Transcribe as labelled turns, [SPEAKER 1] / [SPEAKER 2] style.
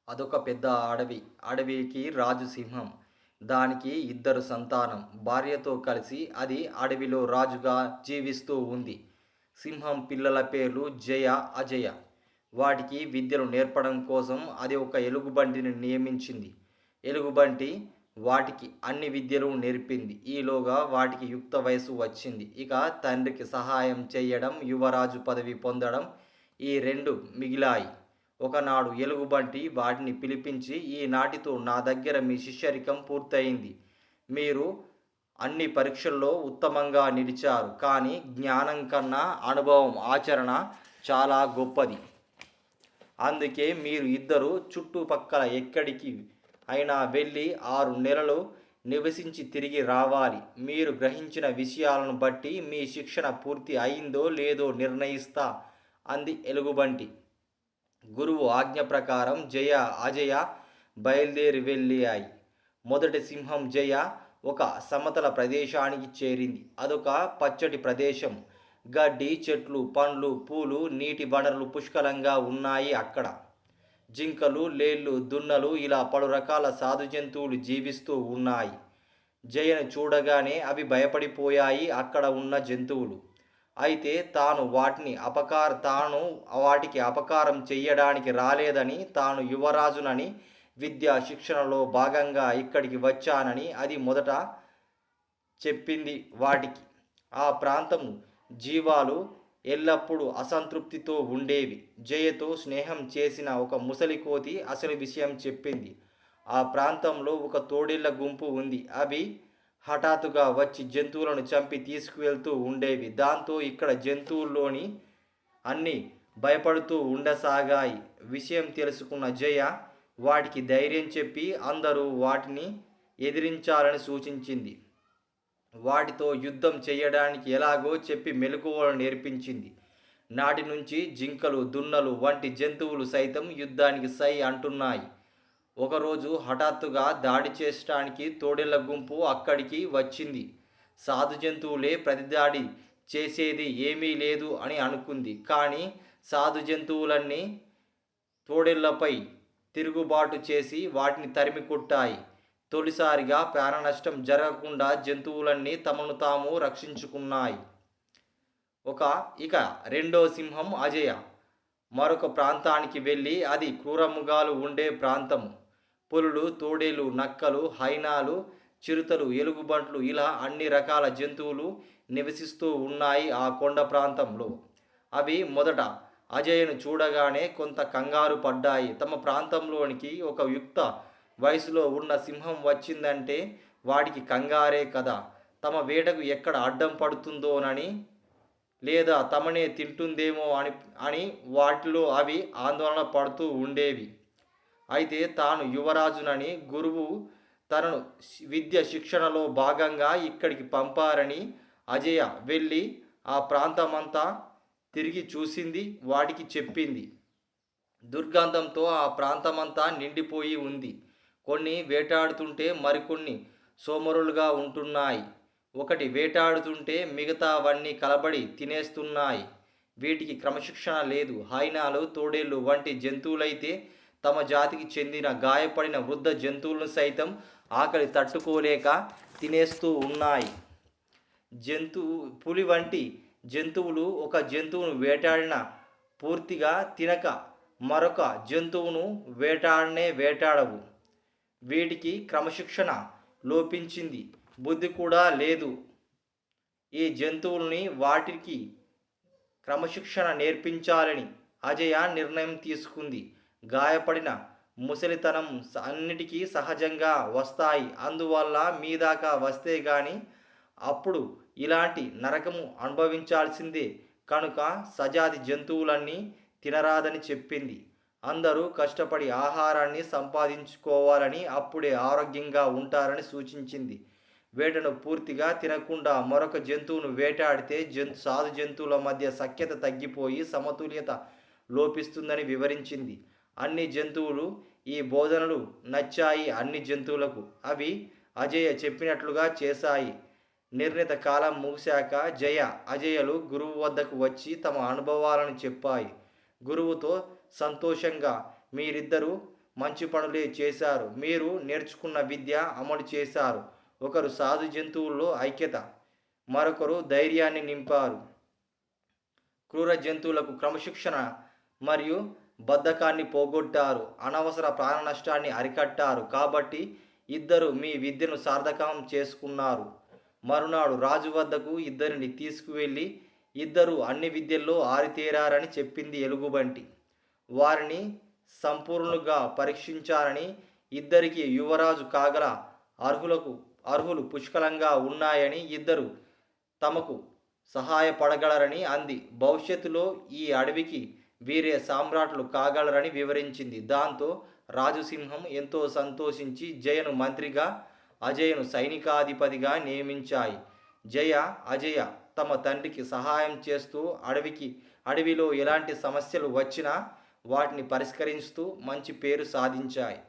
[SPEAKER 1] అదొక పెద్ద అడవి. అడవికి రాజు సింహం. దానికి ఇద్దరు సంతానం. భార్యతో కలిసి అది అడవిలో రాజుగా జీవిస్తూ ఉంది. సింహం పిల్లల పేర్లు జయ, అజయ. వాటికి విద్యను నేర్పడం కోసం అది ఒక ఎలుగుబంటిని నియమించింది. ఎలుగుబంటి వాటికి అన్ని విద్యలు నేర్పింది. ఈలోగా వాటికి యుక్త వయసు వచ్చింది. ఇక తండ్రికి సహాయం చేయడం, యువరాజు పదవి పొందడం ఈ రెండు మిగిలాయి. ఒకనాడు ఎలుగుబంటి వాటిని పిలిపించి, ఈనాటితో నా దగ్గర మీ శిష్యరికం పూర్తయింది. మీరు అన్ని పరీక్షల్లో ఉత్తమంగా నిలిచారు. కానీ జ్ఞానం కన్నా అనుభవం, ఆచరణ చాలా గొప్పది. అందుకే మీరు ఇద్దరు చుట్టుపక్కల ఎక్కడికి అయినా వెళ్ళి 6 నెలలు నివసించి తిరిగి రావాలి. మీరు గ్రహించిన విషయాలను బట్టి మీ శిక్షణ పూర్తి అయిందో లేదో నిర్ణయిస్తా అంది ఎలుగుబంటి. గురువు ఆజ్ఞ ప్రకారం జయ, అజయ బయలుదేరి వెళ్ళాయి. మొదటి సింహం జయ ఒక సమతల ప్రదేశానికి చేరింది. అదొక పచ్చటి ప్రదేశం. గడ్డి, చెట్లు, పండ్లు, పూలు, నీటి వనరులు పుష్కలంగా ఉన్నాయి అక్కడ. జింకలు, లేళ్ళు, దున్నలు ఇలా పలు రకాల సాధు జంతువులు జీవిస్తూ ఉన్నాయి. జయను చూడగానే అవి భయపడిపోయాయి అక్కడ ఉన్న జంతువులు. అయితే తాను వాటికి అపకారం చెయ్యడానికి రాలేదని, తాను యువరాజునని, విద్యా శిక్షణలో భాగంగా ఇక్కడికి వచ్చానని అది మొదట చెప్పింది వాటికి. ఆ ప్రాంతం జీవాలు ఎల్లప్పుడూ అసంతృప్తితో ఉండేవి. జయతో స్నేహం చేసిన ఒక ముసలికోతి అసలు విషయం చెప్పింది. ఆ ప్రాంతంలో ఒక తోడేళ్ల గుంపు ఉంది. అవి హఠాత్తుగా వచ్చి జంతువులను చంపి తీసుకువెళ్తూ ఉండేవి. దాంతో ఇక్కడ జంతువుల్లోని అన్నీ భయపడుతూ ఉండసాగాయి. విషయం తెలుసుకున్న జయ వాటికి ధైర్యం చెప్పి అందరూ వాటిని ఎదిరించాలని సూచించింది. వాటితో యుద్ధం చేయడానికి ఎలాగో చెప్పి మెలకువలు నేర్పించింది. నాటి నుంచి జింకలు, దున్నలు వంటి జంతువులు సైతం యుద్ధానికి సై అంటున్నాయి. ఒకరోజు హఠాత్తుగా దాడి చేయడానికి తోడేళ్ల గుంపు అక్కడికి వచ్చింది. సాధు జంతువులే ప్రతిదాడి చేసేది ఏమీ లేదు అని అనుకుంది. కానీ సాధు జంతువులన్నీ తోడేళ్లపై తిరుగుబాటు చేసి వాటిని తరిమి కొట్టాయి. తొలిసారిగా ప్రాణనష్టం జరగకుండా జంతువులన్నీ తమను తాము రక్షించుకున్నాయి. ఇక రెండో సింహం అజయ మరొక ప్రాంతానికి వెళ్ళి, అది క్రూరమృగాలు ఉండే ప్రాంతము. పులులు, తోడేలు, నక్కలు, హైనాలు, చిరుతలు, ఎలుగుబంట్లు ఇలా అన్ని రకాల జంతువులు నివసిస్తూ ఉన్నాయి ఆ కొండ ప్రాంతంలో. అవి మొదట అజయ్ను చూడగానే కొంత కంగారు పడ్డాయి. తమ ప్రాంతంలోనికి ఒక యుక్త వయసులో ఉన్న సింహం వచ్చిందంటే వాడికి కంగారే కదా. తమ వేటకు ఎక్కడ అడ్డం పడుతుందోనని, లేదా తమనే తింటుందేమో అని వాటిలో అవి ఆందోళన పడుతూ ఉండేవి. అయితే తాను యువరాజునని, గురువు తనను విద్య శిక్షణలో భాగంగా ఇక్కడికి పంపారని అజయ వెళ్ళి ఆ ప్రాంతమంతా తిరిగి చూసింది, వాటికి చెప్పింది. దుర్గంధంతో ఆ ప్రాంతమంతా నిండిపోయి ఉంది. కొన్ని వేటాడుతుంటే మరికొన్ని సోమరులుగా ఉంటున్నాయి. ఒకటి వేటాడుతుంటే మిగతావన్నీ కలబడి తినేస్తున్నాయి. వీటికి క్రమశిక్షణ లేదు. హైనాలు, తోడేళ్ళు వంటి జంతువులైతే తమ జాతికి చెందిన గాయపడిన వృద్ధ జంతువులను సైతం ఆకలి తట్టుకోలేక తినేస్తూ ఉన్నాయి. పులి వంటి జంతువులు ఒక జంతువును వేటాడిన పూర్తిగా తినక మరొక జంతువును వేటాడవు. వీటికి క్రమశిక్షణ లోపించింది, బుద్ధి కూడా లేదు. ఈ జంతువుల్ని వాటికి క్రమశిక్షణ నేర్పించాలని అజయ నిర్ణయం తీసుకుంది. గాయపడిన ముసలితనం అన్నిటికీ సహజంగా వస్తాయి. అందువల్ల మీ దాకా వస్తే గాని అప్పుడు ఇలాంటి నరకము అనుభవించాల్సిందే. కనుక సజాతి జంతువులన్నీ తినరాదని చెప్పింది. అందరూ కష్టపడి ఆహారాన్ని సంపాదించుకోవాలని, అప్పుడే ఆరోగ్యంగా ఉంటారని సూచించింది. వేటను పూర్తిగా తినకుండా మరొక జంతువును వేటాడితే సాధు జంతువుల మధ్య సఖ్యత తగ్గిపోయి సమతుల్యత లోపిస్తుందని వివరించింది. అన్ని జంతువులు ఈ బోధనలు నచ్చాయి. అన్ని జంతువులకు అవి అజయ చెప్పినట్లుగా చేశాయి. నిర్ణీత కాలం ముగిశాక జయ, అజయలు గురువు వద్దకు వచ్చి తమ అనుభవాలను చెప్పాయి. గురువుతో సంతోషంగా, మీరిద్దరూ మంచి పనులే చేశారు. మీరు నేర్చుకున్న విద్య అమలు చేశారు. ఒకరు సాధు జంతువుల్లో ఐక్యత, మరొకరు ధైర్యాన్ని నింపారు. క్రూర జంతువులకు క్రమశిక్షణ మరియు బద్ధకాన్ని పోగొట్టారు. అనవసర ప్రాణ నష్టాన్ని అరికట్టారు. కాబట్టి ఇద్దరు మీ విద్యను సార్థకం చేసుకున్నారు. మరునాడు రాజు వద్దకు ఇద్దరిని తీసుకువెళ్ళి, ఇద్దరు అన్ని విద్యల్లో ఆరితేరారని చెప్పింది ఎలుగుబంటి. వారిని సంపూర్ణులుగా పరీక్షించారని, ఇద్దరికి యువరాజు కాగల అర్హులు పుష్కలంగా ఉన్నాయని, ఇద్దరు తమకు సహాయపడగలరని అంది. భవిష్యత్తులో ఈ అడవికి వీరే సామ్రాట్లు కాగలరని వివరించింది. దాంతో రాజుసింహం ఎంతో సంతోషించి జయను మంత్రిగా, అజయను సైనికాధిపతిగా నియమించాయి. జయ, అజయ తమ తండ్రికి సహాయం చేస్తూ అడవిలో ఎలాంటి సమస్యలు వచ్చినా వాటిని పరిష్కరిస్తూ మంచి పేరు సాధించాయి.